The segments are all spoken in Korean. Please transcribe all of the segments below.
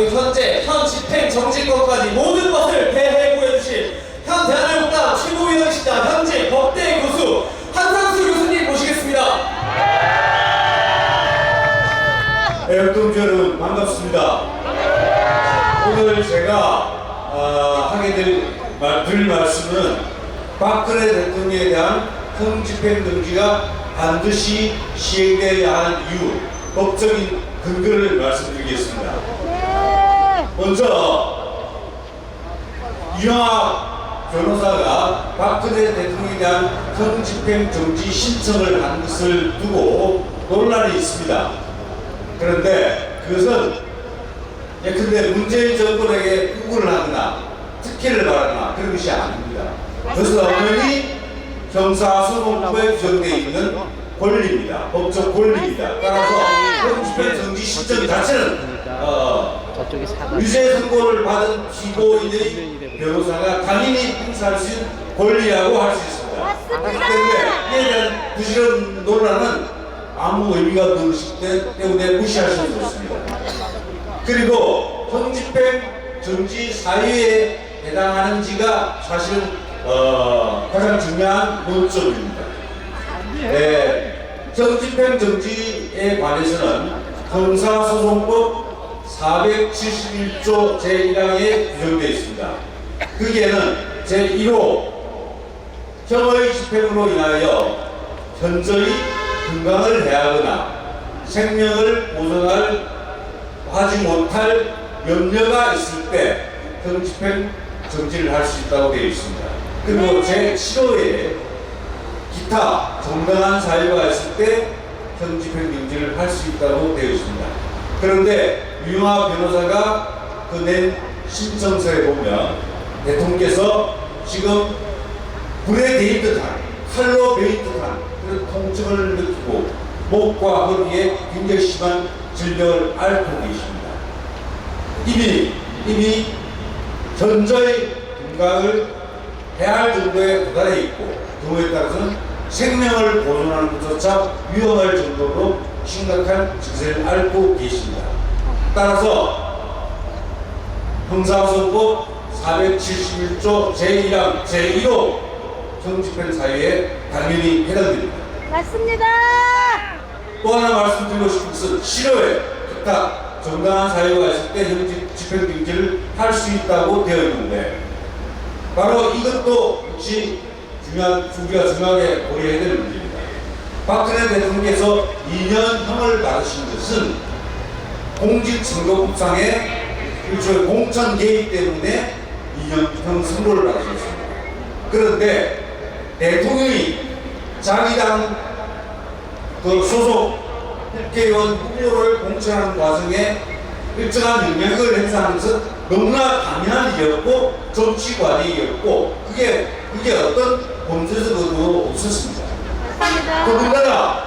그리고 현재 현 집행 정치권까지 모든 것을 대해구해주신 현 대한민국당 최고위원이시다 현재 법대 교수 한상수 교수님 모시겠습니다. 애국동 여러분 반갑습니다. 오늘 제가 하게 될 말씀은 박근혜 대통령에 대한 형집행정지가 반드시 시행되어야 하는 이유, 법적인 근거를 말씀드리겠습니다. 먼저 이영하 변호사가 박근혜 대통령에 대한 형집행정지 신청을 한 것을 두고 논란이 있습니다. 그런데 그것은 예컨대 문재인 정권에게 구구를 하거나 특혜를 바라거나 그런 것이 아닙니다. 그것은 엄연히 형사소송법에 규정되어 있는 권리입니다. 법적 권리입니다. 따라서 형집행정지 신청 자체는 유죄 선고를 받은 피고인의 변호사가 당연히 행사할 수 있는 권리라고 할 수 있습니다. 그렇기 때문에 이에 대한 부실한 논란은 아무 의미가 없기 때문에 무시할 수 없습니다. 그리고 형집행정지 사유에 해당하는지가 사실은 가장 중요한 논점입니다. 형집행정지에 관해서는 형사소송법 471조 제1항에 규정되어 있습니다. 거기에는 제1호 형의 집행으로 인하여 현저히 건강을 해하거나 생명을 보존하지 못할 염려가 있을 때 형집행 정지를 할 수 있다고 되어 있습니다. 그리고 제7호에 기타 정당한 사유가 있을 때 형집행 정지를 할 수 있다고 되어 있습니다. 그런데 유영하 변호사가 낸 신청서에 보면 대통령께서 지금 불에 데인 듯한 칼로 베인 듯한 그런 통증을 느끼고 목과 허리에 굉장히 심한 질병을 앓고 계십니다. 이미 현저히 건강을 해할 정도에 도달해 있고 경우에 따라서는 생명을 보존하는 것조차 위험할 정도로 심각한 증세를 앓고 계십니다. 따라서 형사소송법 471조 제1항 제1호 형집행 사유에 당연히 해당됩니다. 맞습니다. 또 하나 말씀드리고 싶은 것은 실효에 기타 정당한 사유가 있을 때 형집행정지를 할 수 있다고 되어 있는데 바로 이것도 역시 우리가 중요하게 고려해야 될 문제입니다. 박근혜 대통령께서 2년형을 받으신 것은 공직선거법상의 일종의 공천 개입 때문에 2년형 선고를 받으셨습니다. 그런데 대통령이 자기 당 소속 국회의원 후보를 공천하는 과정에 일정한 영향력을 행사하는 것은 너무나 당연한 일이었고 정치관이었고 그게 어떤 범죄적 의도도 없었습니다. 더군다나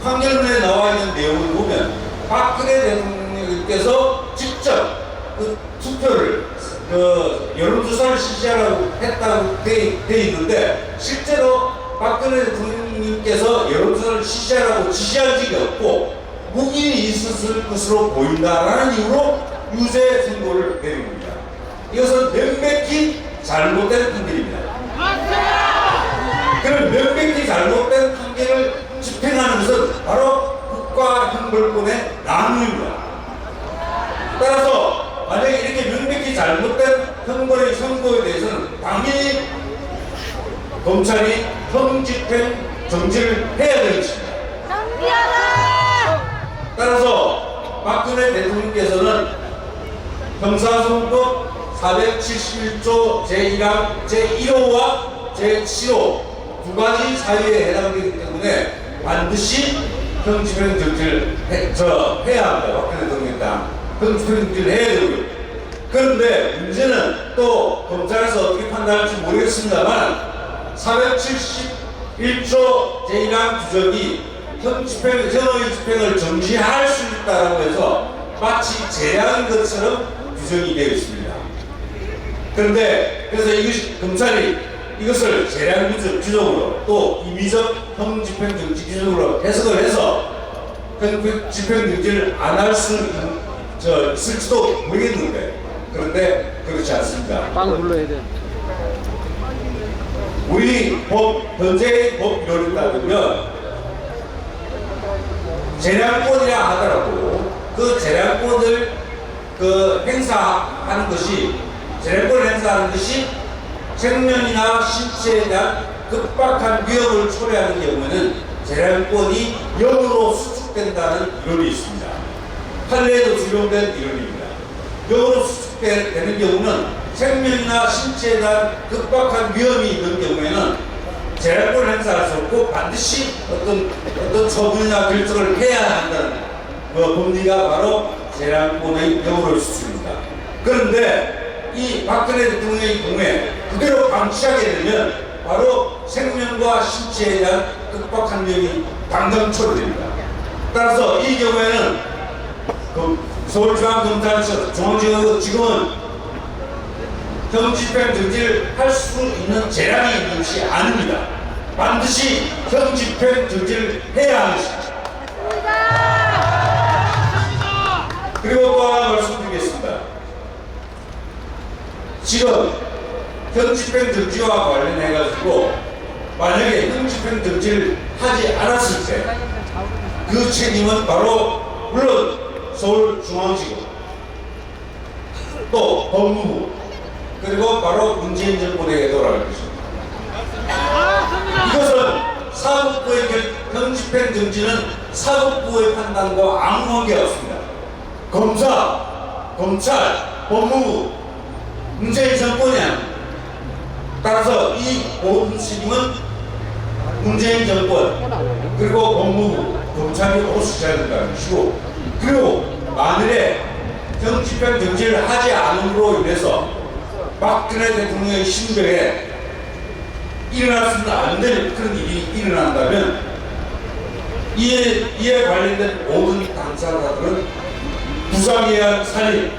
판결문에 나와 있는 내용을 보면 박근혜 대통령께서 직접 그 투표를 여론조사를 실시하라고 했다고 돼 있는데 실제로 박근혜 대통령님께서 여론조사를 실시하라고 지시한 적이 없고 묵인이 있었을 것으로 보인다라는 이유로 유죄 선고를 내린 겁니다. 이것은 명백히 잘못된 판결입니다. 그럼 명백히 잘못된 판결을 집행하는 것은 바로 국가형벌권의 낭입니다. 따라서 만약에 이렇게 명백히 잘못된 형벌의 선고에 대해서는 당연히 검찰이 형집행 정지를 해야 되는 것입니다. 따라서 박근혜 대통령께서는 형사소송법 471조 제1항 제1호와 제7호 두 가지 사유에 해당되기 때문에 반드시 형집행 정지를 해야 합니다. 박근혜 대통령입니다. 형집행 정지를 해야 되고요. 그런데 문제는 또 검찰에서 어떻게 판단할지 모르겠습니다만 471조 제1항 규정이 현의 집행을 정지할 수 있다고 해서 마치 재량인 것처럼 규정이 되어 있습니다. 그런데 그래서 이것이 검찰이 이것을 재량 규정으로 또 임의적 형집행정지 규정으로 해석을 해서 집행정지를 안 할 수 있을지도 모르겠는데, 그런데 그렇지 않습니다. 빵 불러야 돼. 우리 현재의 법 이론을 따르면 재량권이라 하더라도 그 재량권을 행사하는 것이, 재량권을 행사하는 것이 생명이나 신체에 대한 급박한 위협을 초래하는 경우에는 재량권이 0으로 수축된다는 이론이 있습니다. 판례에도 적용된 이론입니다. 0으로 수축되는 경우는 생명이나 신체에 대한 급박한 위험이 있는 경우에는 재량권을 행사할 수 없고 반드시 어떤 처분이나 결정을 해야 한다는 그 법리가 바로 재량권의 0으로 수축입니다. 그런데 이 박근혜 대통령의 경우에 그대로 방치하게 되면 바로 생명과 신체에 대한 급박한 위험이 당장 초래됩니다. 따라서 이 경우에는 서울중앙검찰청 중앙지검은 형집행 정지를 할 수 있는 재량이 있는 것이 아닙니다. 반드시 형집행 정지를 해야 하는 것입니다. 그리고 또 하나 말씀드리겠습니다. 지금 형집행 정지와 관련해가지고 만약에 형집행 정지를 하지 않았을 때 그 책임은 바로 물론 서울중앙지검 또 법무부 그리고 바로 문재인 정권에게 돌아갈 것입니다. 이것은 사법부의 형집행 정지는 사법부의 판단과 아무 관계가 없습니다. 검사, 검찰, 법무부, 문재인 정권이 아닙니다. 따라서 이 모든 책임은 문재인 정권 그리고 법무부, 검찰이 오롯이 져야 된다는 것이고, 그리고 만일에 형집행 정지를 하지 않음으로 인해서 박근혜 대통령의 신변에 일어나서는 안 될 그런 일이 일어난다면 이에 관련된 모든 당사자들은 부상에 의한 살인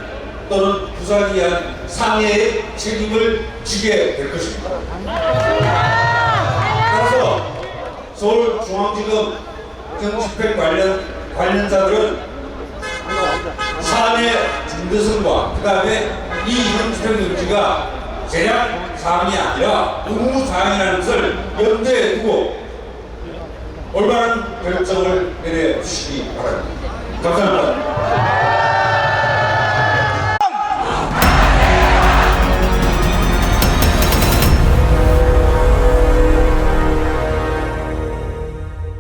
또는 부상에 의한 상해의 책임을 지게 될 것입니다. 따라서 서울중앙지검 형집행 관련자들은 사안의 중대성과 그 다음에 이 형집행 정지가 재량 사항이 아니라 의무 사항이라는 것을 염두에 두고 올바른 결정을 내려주시기 바랍니다. 감사합니다.